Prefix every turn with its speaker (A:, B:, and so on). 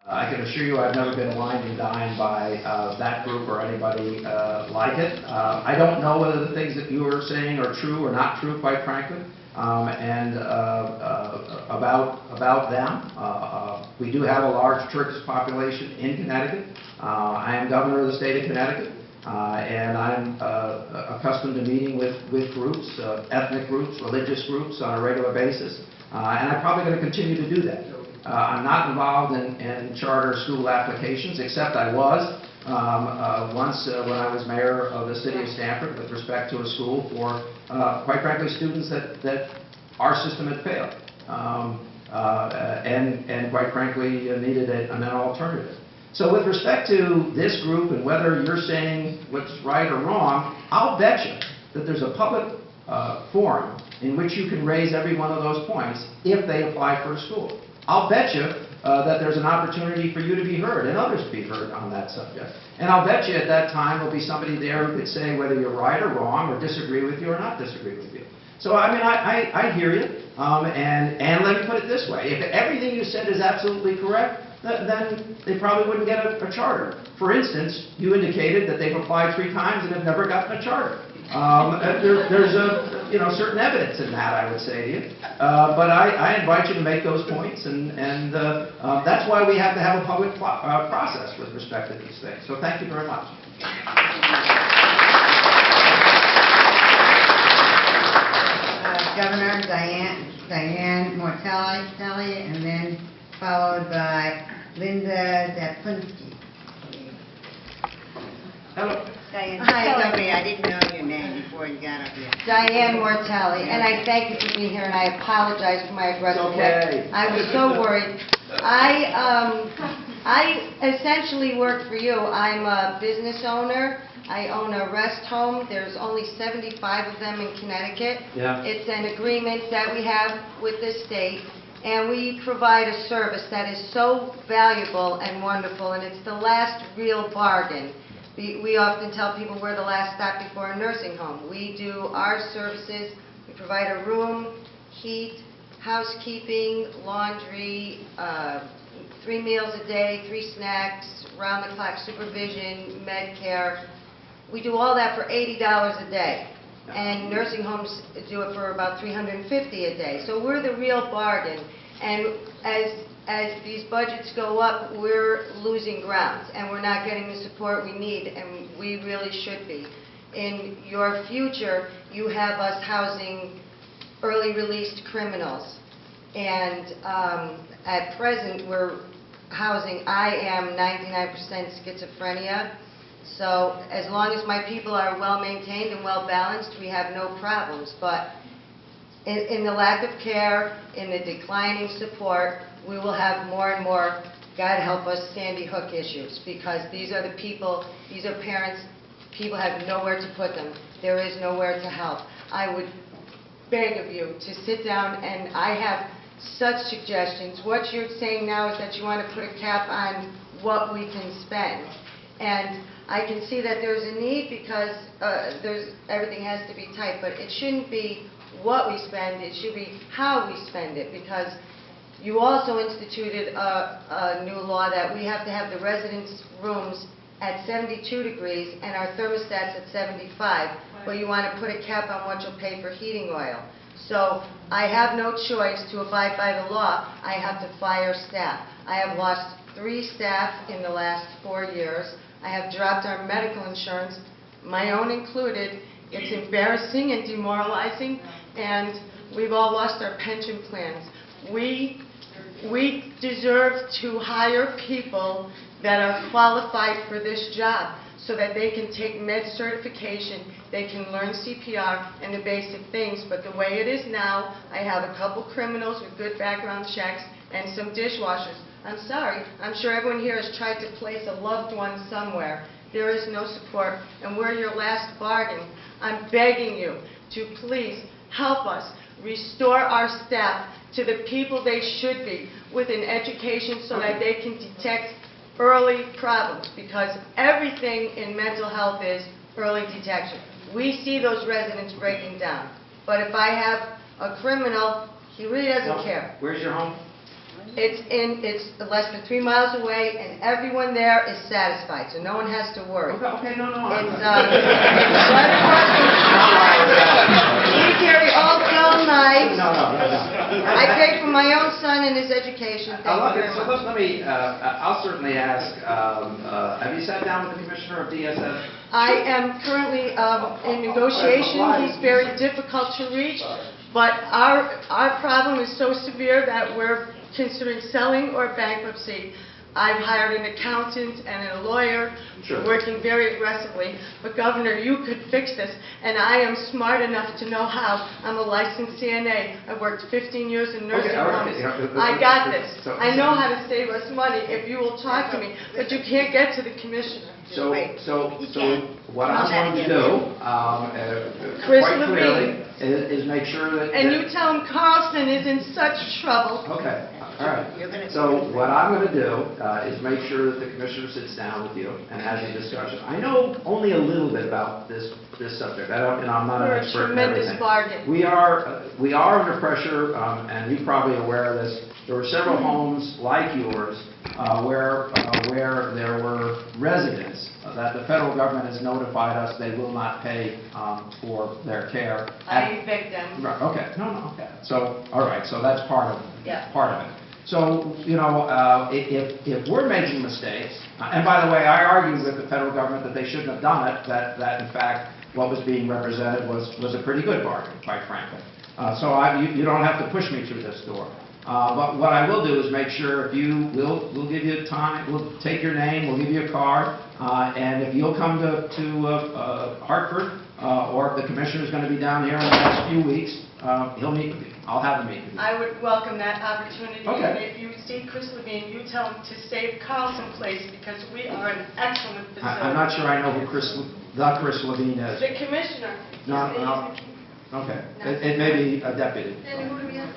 A: I can assure you I've never been wined and dined by that group or anybody like it. I don't know whether the things that you are saying are true or not true, quite frankly, and about them. We do have a large Turkish population in Connecticut. I am governor of the state of Connecticut, and I'm accustomed to meeting with groups, ethnic groups, religious groups on a regular basis, and I'm probably going to continue to do that. I'm not involved in charter school applications, except I was once when I was mayor of the city of Stamford with respect to a school for, quite frankly, students that our system had failed, and quite frankly needed an alternative. So with respect to this group and whether you're saying what's right or wrong, I'll bet you that there's a public forum in which you can raise every one of those points if they apply for a school. I'll bet you that there's an opportunity for you to be heard and others to be heard on that subject. And I'll bet you at that time there'll be somebody there who could say whether you're right or wrong or disagree with you or not disagree with you. So, I mean, I hear you. And let me put it this way. If everything you said is absolutely correct, then they probably wouldn't get a charter. For instance, you indicated that they've applied 3 times and have never gotten a charter. There's certain evidence in that, I would say to you. But I invite you to make those points, and that's why we have to have a public process with respect to these things. So thank you very much.
B: Governor Diane Mortelli, and then followed by Linda Daplinsky.
A: Hello.
B: Diane. Hi, Governor. I didn't know your name before you got up here.
C: Diane Mortelli, and I thank you for being here, and I apologize for my aggressive way. I was so worried. I essentially work for you. I'm a business owner. I own a rest home. There's only 75 of them in Connecticut.
A: Yeah.
C: It's an agreement that we have with the state, and we provide a service that is so valuable and wonderful, and it's the last real bargain. We often tell people we're the last stop before a nursing home. We do our services. We provide a room, heat, housekeeping, laundry, 3 meals a day, 3 snacks, round-the-clock supervision, med care. We do all that for $80 a day, and nursing homes do it for about $350 a day. So we're the real bargain, and as these budgets go up, we're losing ground, and we're not getting the support we need, and we really should be. In your future, you have us housing early released criminals, and at present, we're housing, I am 99% schizophrenia. So as long as my people are well maintained and well balanced, we have no problems. But in the lack of care, in the declining support, we will have more and more, God help us, Sandy Hook issues, because these are the people, these are parents, people have nowhere to put them. There is nowhere to help. I would beg of you to sit down, and I have such suggestions. What you're saying now is that you want to put a cap on what we can spend. And I can see that there's a need because everything has to be tight, but it shouldn't be what we spend, it should be how we spend it, because you also instituted a new law that we have to have the residence rooms at 72 degrees and our thermostats at 75, but you want to put a cap on what you'll pay for heating oil. So I have no choice to abide by the law. I have to fire staff. I have lost 3 staff in the last 4 years. I have dropped our medical insurance, my own included. It's embarrassing and demoralizing, and we've all lost our pension plans. We deserve to hire people that are qualified for this job so that they can take med certification, they can learn CPR and the basic things. But the way it is now, I have a couple criminals with good background checks and some dishwashers. I'm sorry, I'm sure everyone here has tried to place a loved one somewhere. There is no support, and we're your last bargain. I'm begging you to please help us restore our staff to the people they should be, with an education so that they can detect early problems, because everything in mental health is early detection. We see those residents breaking down, but if I have a criminal, he really doesn't care.
A: Where's your home?
C: It's less than 3 miles away, and everyone there is satisfied, so no one has to worry.
A: Okay, no.
C: It's right across from... We carry all 12 knives.
A: No.
C: I pay for my own son and his education. Thank you very
A: So
C: much.
A: let me, I'll certainly ask, have you sat down with the Commissioner of DSS?
C: I am currently in negotiation. He's very difficult to reach, but our problem is so severe that we're considering selling or bankruptcy. I've hired an accountant and a lawyer,
A: Sure.
C: working very aggressively. But Governor, you could fix this, and I am smart enough to know how. I'm a licensed CNA. I worked 15 years in nursing
A: Okay, all right,
C: homes.
A: yeah,
C: I got this.
A: so-
C: I know how to save us money if you will talk to me, but you can't get to the commissioner.
A: So what
B: Not
A: I'm going to
B: that
A: do,
C: Chris
A: quite clearly,
C: Levine.
A: is make sure that...
C: And you tell him Carlson is in such trouble.
A: Okay, all right.
B: You're gonna-
A: So what I'm going to do is make sure that the Commissioner sits down with you and has a discussion. I know only a little bit about this subject. I'm not an
C: We're a
A: expert in
C: tremendous
A: everything.
C: bargain.
A: We are under pressure, and you're probably aware of this. There were several homes like yours where there were residents that the federal government has notified us they will not pay for their care.
C: I evict them.
A: Right, okay, no, okay. So, all right, so that's part of it. So, if we're making mistakes, and by the way, I argued with the federal government that they shouldn't have done it, that in fact, what was being represented was a pretty good bargain, quite frankly. So you don't have to push me through this door. But what I will do is make sure we'll give you time, we'll take your name, we'll give you a card, and if you'll come to Hartford, or if the Commissioner's going to be down here in the next few weeks, he'll meet with you. I'll have him meet with you.
C: I would welcome that opportunity.
A: Okay.
C: And if you see Chris Levine, you tell him to save Carlson Place because we are an excellent facility.
A: I'm not sure I know who Chris Levine is.
C: The commissioner.
A: No. Okay. It may be a deputy.
C: And who do we have?